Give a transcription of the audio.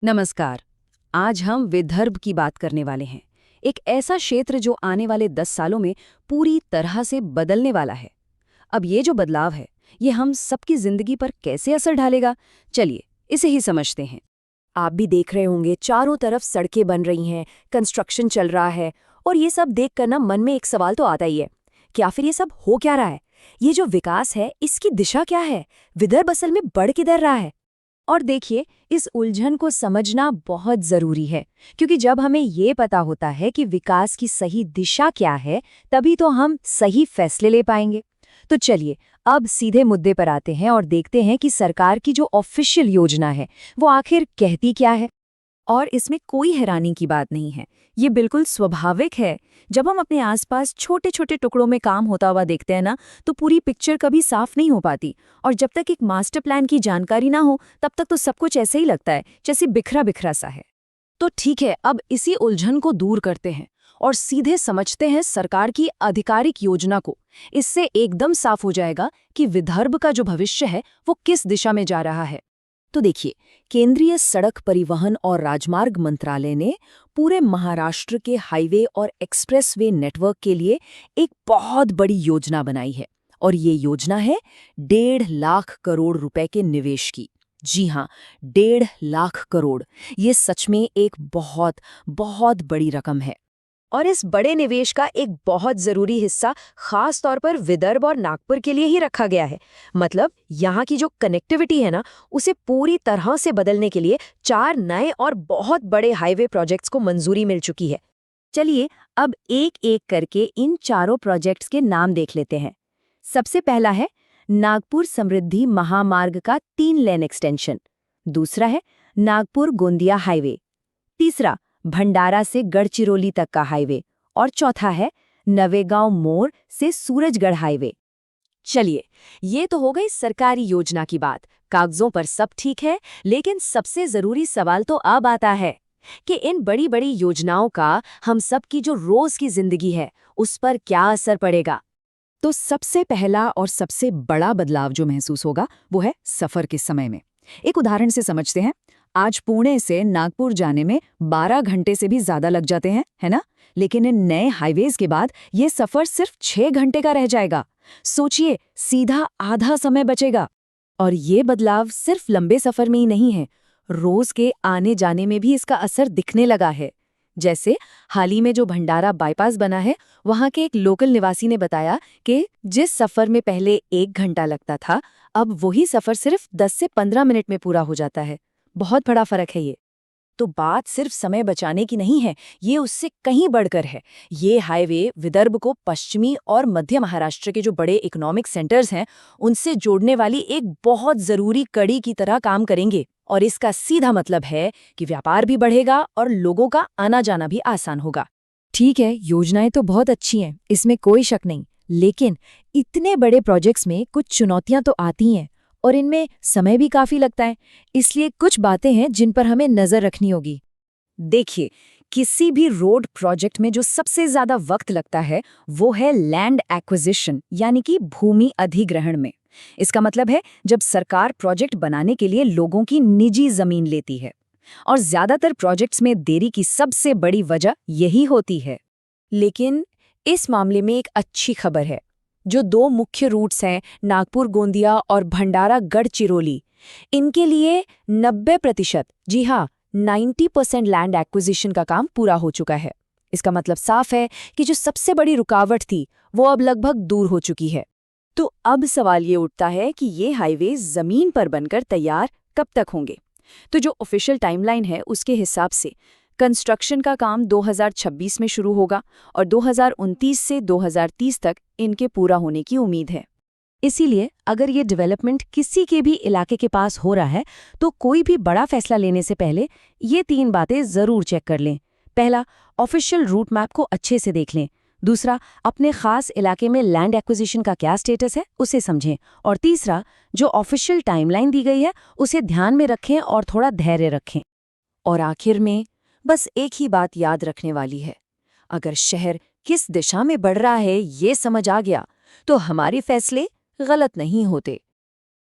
नमस्कार। आज हम विदर्भ की बात करने वाले हैं। एक ऐसा क्षेत्र जो आने वाले 10 सालों में पूरी तरह से बदलने वाला है। अब ये जो बदलाव है, ये हम सबकी जिंदगी पर कैसे असर डालेगा? चलिए, इसे ही समझते हैं। आप भी देख रहे होंगे चारों तरफ सड़कें बन रही हैं, कंस्ट्रक्शन चल रहा है। और ये सब देखकर ना मन में एक सवाल तो आता ही है, क्या फिर ये सब हो क्या रहा है? ये जो विकास है इसकी दिशा क्या है? विदर्भ असल में बढ़ किधर रहा है? और देखिए, इस उलझन को समझना बहुत जरूरी है, क्योंकि जब हमें ये पता होता है कि विकास की सही दिशा क्या है, तभी तो हम सही फैसले ले पाएंगे। तो चलिए, अब सीधे मुद्दे पर आते हैं और देखते हैं कि सरकार की जो ऑफिशियल योजना है, वो आखिर कहती क्या है। और इसमें कोई हैरानी की बात नहीं है, ये बिल्कुल स्वाभाविक है। जब हम अपने आसपास छोटे छोटे टुकड़ों में काम होता हुआ देखते हैं ना, तो पूरी पिक्चर कभी साफ नहीं हो पाती। और जब तक एक मास्टर प्लान की जानकारी ना हो, तब तक तो सब कुछ ऐसे ही लगता है जैसे बिखरा बिखरा सा है। तो ठीक है, अब इसी उलझन को दूर करते हैं और सीधे समझते हैं सरकार की आधिकारिक योजना को। इससे एकदम साफ हो जाएगा कि विदर्भ का जो भविष्य है, वो किस दिशा में जा रहा है। तो देखिए, केंद्रीय सड़क परिवहन और राजमार्ग मंत्रालय ने पूरे महाराष्ट्र के हाईवे और एक्सप्रेसवे नेटवर्क के लिए एक बहुत बड़ी योजना बनाई है। और ये योजना है 1.5 लाख करोड़ रुपए के निवेश की। जी हाँ, 1.5 लाख करोड़। ये सच में एक बहुत बहुत बड़ी रकम है। और इस बड़े निवेश का एक बहुत जरूरी हिस्सा खास तौर पर विदर्भ और नागपुर के लिए ही रखा गया है। मतलब यहाँ की जो कनेक्टिविटी है ना, उसे पूरी तरह से बदलने के लिए 4 नए और बहुत बड़े हाईवे प्रोजेक्ट्स को मंजूरी मिल चुकी है। चलिए, अब एक एक करके इन चारों प्रोजेक्ट्स के नाम देख लेते हैं। सबसे पहला है नागपुर समृद्धि महामार्ग का 3 लेन एक्सटेंशन। दूसरा है नागपुर गोंदिया हाईवे। तीसरा भंडारा से गढ़चिरौली तक का हाईवे। और चौथा है नवेगांव मोड़ से सूरजगढ़ हाईवे। चलिए, ये तो हो गई सरकारी योजना की बात। कागजों पर सब ठीक है, लेकिन सबसे जरूरी सवाल तो अब आता है कि इन बड़ी बड़ी योजनाओं का हम सब की जो रोज की जिंदगी है, उस पर क्या असर पड़ेगा। तो सबसे पहला और सबसे बड़ा बदलाव जो महसूस होगा, वो है सफर के समय में। एक उदाहरण से समझते हैं। आज पुणे से नागपुर जाने में 12 घंटे से भी ज्यादा लग जाते हैं, है ना? लेकिन इन नए हाईवेज के बाद ये सफर सिर्फ 6 घंटे का रह जाएगा। सोचिए, सीधा आधा समय बचेगा। और ये बदलाव सिर्फ लंबे सफर में ही नहीं है, रोज के आने जाने में भी इसका असर दिखने लगा है। जैसे हाल ही में जो भंडारा बाईपास बना है, वहां के एक लोकल निवासी ने बताया कि जिस सफर में पहले 1 घंटा लगता था, अब वही सफर सिर्फ 10 से 15 मिनट में पूरा हो जाता है। बहुत बड़ा फर्क है ये। तो बात सिर्फ समय बचाने की नहीं है, ये उससे कहीं बढ़कर है। ये हाईवे विदर्भ को पश्चिमी और मध्य महाराष्ट्र के जो बड़े इकोनॉमिक सेंटर्स हैं, उनसे जोड़ने वाली एक बहुत जरूरी कड़ी की तरह काम करेंगे। और इसका सीधा मतलब है कि व्यापार भी बढ़ेगा और लोगों का आना जाना भी आसान होगा। ठीक है, योजनाएं तो बहुत अच्छी हैं, इसमें कोई शक नहीं। लेकिन इतने बड़े प्रोजेक्ट्स में कुछ चुनौतियां तो आती हैं, और इनमें समय भी काफी लगता है। इसलिए कुछ बातें हैं जिन पर हमें नजर रखनी होगी। देखिए, किसी भी रोड प्रोजेक्ट में जो सबसे ज्यादा वक्त लगता है, वो है लैंड एक्विजिशन, यानी कि भूमि अधिग्रहण में। इसका मतलब है जब सरकार प्रोजेक्ट बनाने के लिए लोगों की निजी जमीन लेती है। और ज्यादातर प्रोजेक्ट्स में देरी की सबसे बड़ी वजह यही होती है। लेकिन इस मामले में एक अच्छी खबर है। जो 2 मुख्य रूट्स हैं, नागपुर गोंदिया और भंडारा गढ़चिरौली, इनके लिए 90%, जी हाँ 90% लैंड एक्विजिशन का काम पूरा हो चुका है। इसका मतलब साफ है कि जो सबसे बड़ी रुकावट थी, वो अब लगभग दूर हो चुकी है। तो अब सवाल ये उठता है कि ये हाईवे जमीन पर बनकर तैयार कब तक होंगे? तो जो ऑफिशियल टाइमलाइन है, उसके हिसाब से कंस्ट्रक्शन का काम 2026 में शुरू होगा और 2029 से 2030 तक इनके पूरा होने की उम्मीद है। इसीलिए अगर ये डेवलपमेंट किसी के भी इलाके के पास हो रहा है, तो कोई भी बड़ा फैसला लेने से पहले ये 3 बातें जरूर चेक कर लें। पहला, ऑफिशियल रूट मैप को अच्छे से देख लें। दूसरा, अपने खास इलाके में लैंड एक्विजिशन का क्या स्टेटस है, उसे समझें। और तीसरा, जो ऑफिशियल टाइमलाइन दी गई है, उसे ध्यान में रखें और थोड़ा धैर्य रखें। और आखिर में बस एक ही बात याद रखने वाली है, अगर शहर किस दिशा में बढ़ रहा है ये समझ आ गया, तो हमारे फैसले गलत नहीं होते।